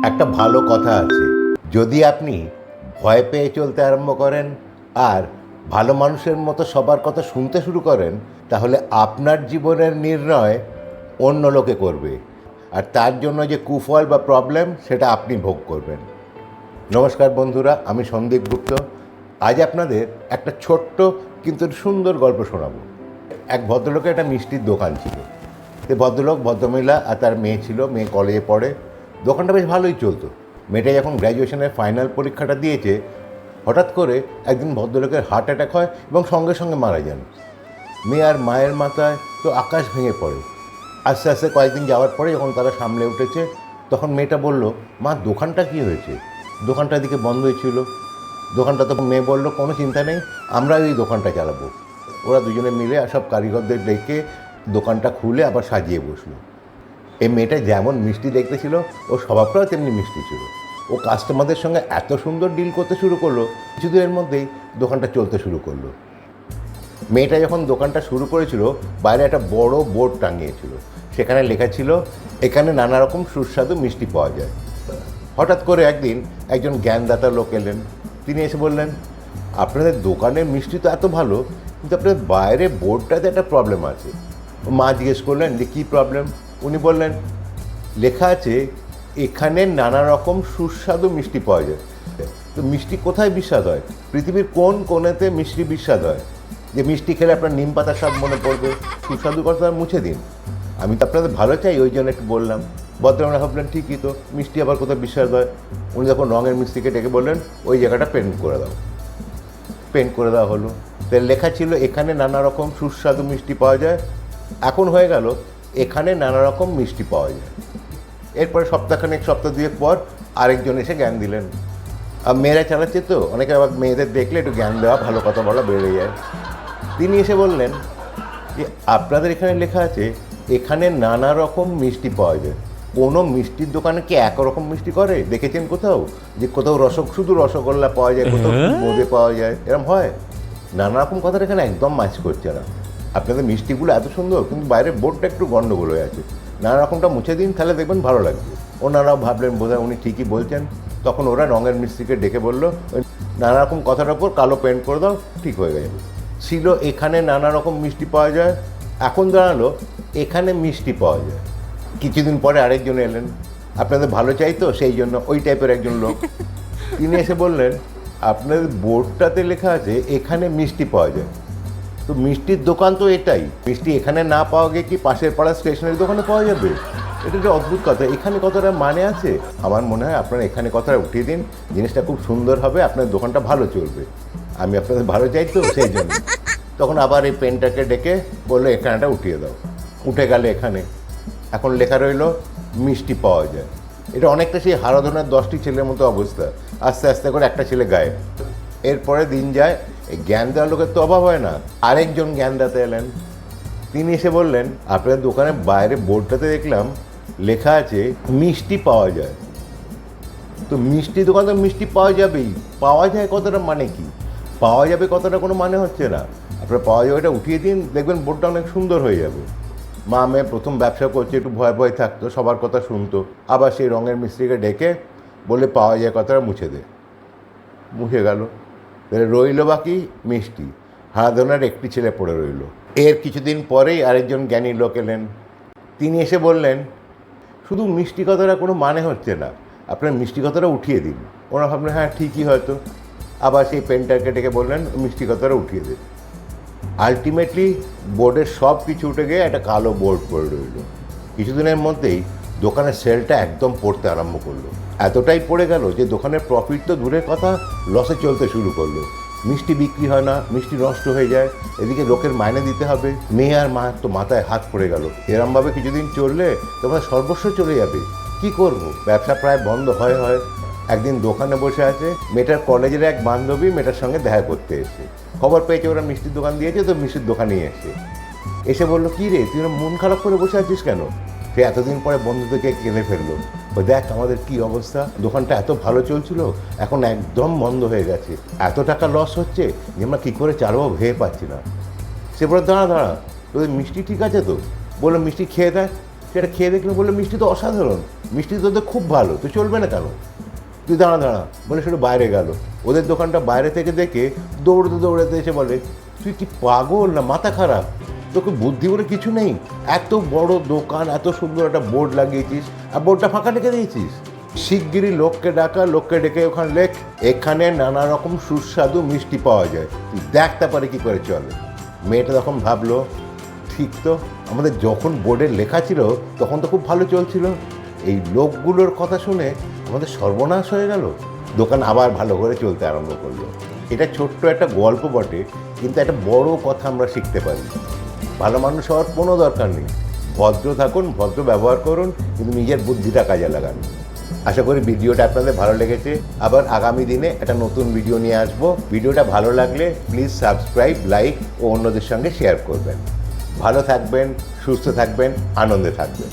একটা ভালো কথা আছে, যদি আপনি ভয় পেয়ে চলতে আরম্ভ করেন আর ভালো মানুষের মতো সবার কথা শুনতে শুরু করেন, তাহলে আপনার জীবনের নির্ণয় অন্য লোকে করবে, আর তার জন্য যে কুফল বা প্রবলেম সেটা আপনি ভোগ করবেন। নমস্কার বন্ধুরা, আমি সন্দীপ গুপ্ত। আজ আপনাদের একটা ছোট্ট কিন্তু সুন্দর গল্প শোনাবো। এক ভদ্রলোকের একটা মিষ্টির দোকান ছিল। ভদ্রলোক, ভদ্রমহিলা আর তার মেয়ে ছিল। মেয়ে কলেজে পড়ে। দোকানটা বেশ ভালোই চলতো। মেয়েটা যখন গ্র্যাজুয়েশনের ফাইনাল পরীক্ষাটা দিয়েছে, হঠাৎ করে একদিন ভদ্রলোকের হার্ট অ্যাটাক হয় এবং সঙ্গে সঙ্গে মারা যান। মেয়ে আর মায়ের মাথায় তো আকাশ ভেঙে পড়ে। আস্তে আস্তে কয়েকদিন যাওয়ার পরে যখন তারা সামলে উঠেছে, তখন মেয়েটা বলল, মা, দোকানটা কী হয়েছে? দোকানটা এদিকে বন্ধই ছিল। দোকানটা তো মেয়ে বলল, কোনো চিন্তা নেই, আমরা এই দোকানটা চালাবো। ওরা দুজনে মিলে সব কারিগরদের ডেকে দোকানটা খুলে আবার সাজিয়ে বসলো। এই মেয়েটা যেমন মিষ্টি দেখতে ছিল, ওর স্বভাবটাও তেমনি মিষ্টি ছিল। ও কাস্টমারদের সঙ্গে এত সুন্দর ডিল করতে শুরু করলো, কিছুদিনের মধ্যেই দোকানটা চলতে শুরু করলো। মেয়েটা যখন দোকানটা শুরু করেছিল, বাইরে একটা বড় বোর্ড টাঙিয়েছিল। সেখানে লেখা ছিল, এখানে নানা রকম সুস্বাদু মিষ্টি পাওয়া যায়। হঠাৎ করে একদিন একজন জ্ঞানদাতা লোক এলেন। তিনি এসে বললেন, আপনাদের দোকানের মিষ্টি তো এত ভালো, কিন্তু আপনাদের বাইরে বোর্ডটাতে একটা প্রবলেম আছে। মা জিজ্ঞেস করলেন যে কী প্রবলেম? উনি বললেন, লেখা আছে এখানে নানা রকম সুস্বাদু মিষ্টি পাওয়া যায়। তো মিষ্টি কোথায় বিস্বাদ হয়? পৃথিবীর কোন কোণেতে মিষ্টি বিস্বাদ হয়? যে মিষ্টি খেলে আপনার নিম পাতার স্বাদ মনে পড়বে? সুস্বাদু কথা মুছে দিন। আমি তো আপনাদের ভালো চাই, ওই জন্য একটু বললাম। ভদ্রমহিলা ভাবলেন, ঠিকই তো, মিষ্টি আবার কোথায় বিস্বাদ হয়? উনি যখন রঙের মিস্ত্রিকে ডেকে বললেন, ওই জায়গাটা পেন্ট করে দাও। পেন্ট করে দেওয়া হলো। তাই লেখা ছিল, এখানে নানা রকম সুস্বাদু মিষ্টি পাওয়া যায়। এখন হয়ে গেল, এখানে নানা রকম মিষ্টি পাওয়া যায়। এরপরে সপ্তাহ দুয়েক পর আরেকজন এসে জ্ঞান দিলেন। আর মেয়েরা চালাচ্ছে তো, অনেকে আবার মেয়েদের দেখলে একটু জ্ঞান দেওয়া, ভালো কথা বলা বেড়ে যায়। তিনি এসে বললেন যে আপনাদের এখানে লেখা আছে এখানে নানা রকম মিষ্টি পাওয়া যায়। কোনো মিষ্টির দোকানে কি একরকম মিষ্টি করে? দেখেছেন কোথাও যে কোথাও শুধু রসগোল্লা পাওয়া যায়, কোথাও বোঁদে পাওয়া যায়? এরকম হয়? নানা রকম কথাটা এখানে একদম ম্যাচ করছে না। আপনাদের মিষ্টিগুলো এত সুন্দর, কিন্তু বাইরের বোর্ডটা একটু গণ্ডগোল হয়ে আছে। নানা রকমটা মুছে দিন, তাহলে দেখবেন ভালো লাগবে। ওনারাও ভাবলেন বোধহয় উনি ঠিকই বলছেন। তখন ওরা রঙের মিস্ত্রিকে ডেকে বললো, ওই নানা রকম কথার ওপর কালো পেন্ট করে দাও, ঠিক হয়ে যাবে। ছিল এখানে নানা রকম মিষ্টি পাওয়া যায়, এখন দাঁড়ালো এখানে মিষ্টি পাওয়া যায়। কিছুদিন পরে আরেকজন এলেন। আপনাদের ভালো চাই তো, সেই জন্য ওই টাইপের একজন লোক। তিনি এসে বললেন, আপনাদের বোর্ডটাতে লেখা আছে এখানে মিষ্টি পাওয়া যায়। তো মিষ্টির দোকান তো এটাই, মিষ্টি এখানে না পাওয়া গিয়ে কি পাশের পাড়া স্টেশনারি দোকানে পাওয়া যাবে? এটা একটা অদ্ভুত কথা। এখানে কতটা মানে আছে? আমার মনে হয় আপনারা এখানে কথাটা উঠিয়ে দিন, জিনিসটা খুব সুন্দর হবে, আপনার দোকানটা ভালো চলবে। আমি আপনাদের ভালো চাই তো, সেই জন্য। তখন আবার এই পেনটাকে ডেকে বললো, এখানেটা উঠিয়ে দাও। উঠে গেলে এখানে এখন লেখা রইল মিষ্টি পাওয়া যায়। এটা অনেকটা সেই হারাধনের 10টি ছেলের মতো অবস্থা। আস্তে আস্তে করে একটা ছেলে গায়েব। এরপরে দিন যায়, এই জ্ঞান দেওয়ার লোকের তো অভাব হয় না। আরেকজন জ্ঞানদাতা এলেন। তিনি এসে বললেন, আপনাদের দোকানের বাইরে বোর্ডটাতে দেখলাম লেখা আছে মিষ্টি পাওয়া যায়। তো মিষ্টি দোকান তো মিষ্টি পাওয়া যাবেই, পাওয়া যায় কতটা মানে কি? পাওয়া যাবে কতটা কোনো মানে হচ্ছে না। আপনারা পাওয়া যাবে এটা উঠিয়ে দিন, দেখবেন বোর্ডটা অনেক সুন্দর হয়ে যাবে। মা মেয়ে প্রথম ব্যবসা করছে, একটু ভয় ভয় থাকতো, সবার কথা শুনতো। আবার সেই রঙের মিস্ত্রিকে ডেকে বলে, পাওয়া যায় কথাটা মুছে দে। মুছে গেল। তাহলে রইল বাকি মিষ্টি। হারাধনের একটি ছেলে পড়ে রইল। এর কিছুদিন পরেই আরেকজন জ্ঞানী লোক এলেন। তিনি এসে বললেন, শুধু মিষ্টি কথাটা কোনো মানে হচ্ছে না, আপনার মিষ্টি কথাটা উঠিয়ে দিন। ওরা ভাবলেন, হ্যাঁ ঠিকই হয়তো। আবার সেই পেনটাকে ডেকে বললেন, মিষ্টি কথাটা উঠিয়ে দিন। আলটিমেটলি বোর্ডের সব কিছু উঠে গিয়ে একটা কালো বোর্ড পড়ে রইল। কিছুদিনের মধ্যেই দোকানের সেলটা একদম পড়তে আরম্ভ করলো। এতটাই পড়ে গেল যে দোকানের প্রফিট তো দূরের কথা, লসে চলতে শুরু করলো। মিষ্টি বিক্রি হয় না, মিষ্টি নষ্ট হয়ে যায়, এদিকে লোকের মাইনে দিতে হবে। মেয়ে আর মা তো মাথায় হাত পড়ে গেল। এরমভাবে কিছুদিন চললে তোমার সর্বস্ব চলে যাবে। কি করব? ব্যবসা প্রায় বন্ধ হয়। একদিন দোকানে বসে আছে, মেয়েটার কলেজের এক বান্ধবী মেয়েটার সঙ্গে দেখা করতে এসে খবর পেয়েছে ওরা মিষ্টির দোকান দিয়েছে, তো মিষ্টির দোকানেই এসে বললো, কী রে, তুই মন খারাপ করে বসে আছিস কেন? সে এতদিন পরে বন্ধুদেরকে কেঁদে ফেললো। ও দেখ আমাদের কি অবস্থা, দোকানটা এত ভালো চলছিল, এখন একদম বন্ধ হয়ে গেছে, এত টাকা লস হচ্ছে যে আমরা কী করে চালাবো ভেবে পাচ্ছি না। সে বলে, দাঁড়া, তোদের মিষ্টি ঠিক আছে তো? বললো, মিষ্টি খেয়ে দেখ। সেটা খেয়ে দেখলে বললো মিষ্টি তো অসাধারণ, মিষ্টি তো তোদের খুব ভালো, তুই চলবে না কেন, তুই দাঁড়া দাঁড়া বলে সেটা বাইরে গেল। ওদের দোকানটা বাইরে থেকে দেখে দৌড়তে দৌড়াতে এসে বলে, তুই কি পাগল না মাথা খারাপ, তোকে বুদ্ধি বলে কিছু নেই, এত বড় দোকান, এত সুন্দর একটা বোর্ড লাগিয়েছিস আর বোর্ডটা ফাঁকা রেখে দিয়েছিস। শিগগিরই লোককে ডাকা, লোককে ডেকে ওখানে লেখ, এখানে নানা রকম সুস্বাদু মিষ্টি পাওয়া যায়, তুই দেখ তারপরে কী করে চলে। মেয়েটা তখন ভাবলো, ঠিক তো, আমাদের যখন বোর্ডে লেখা ছিল তখন তো খুব ভালো চলছিল, এই লোকগুলোর কথা শুনে আমাদের সর্বনাশ হয়ে গেল। দোকান আবার ভালো করে চলতে আরম্ভ করলো। এটা ছোট্ট একটা গল্প বটে, কিন্তু একটা বড় কথা আমরা শিখতে পারি। ভালো মানুষ হওয়ার কোনো দরকার নেই, ভদ্র থাকুন, ভদ্র ব্যবহার করুন, কিন্তু নিজের বুদ্ধিটা কাজে লাগান। আশা করি ভিডিওটা আপনাদের ভালো লেগেছে। আবার আগামী দিনে একটা নতুন ভিডিও নিয়ে আসবো। ভিডিওটা ভালো লাগলে প্লিজ সাবস্ক্রাইব, লাইক ও অন্যদের সঙ্গে শেয়ার করবেন। ভালো থাকবেন, সুস্থ থাকবেন, আনন্দে থাকবেন।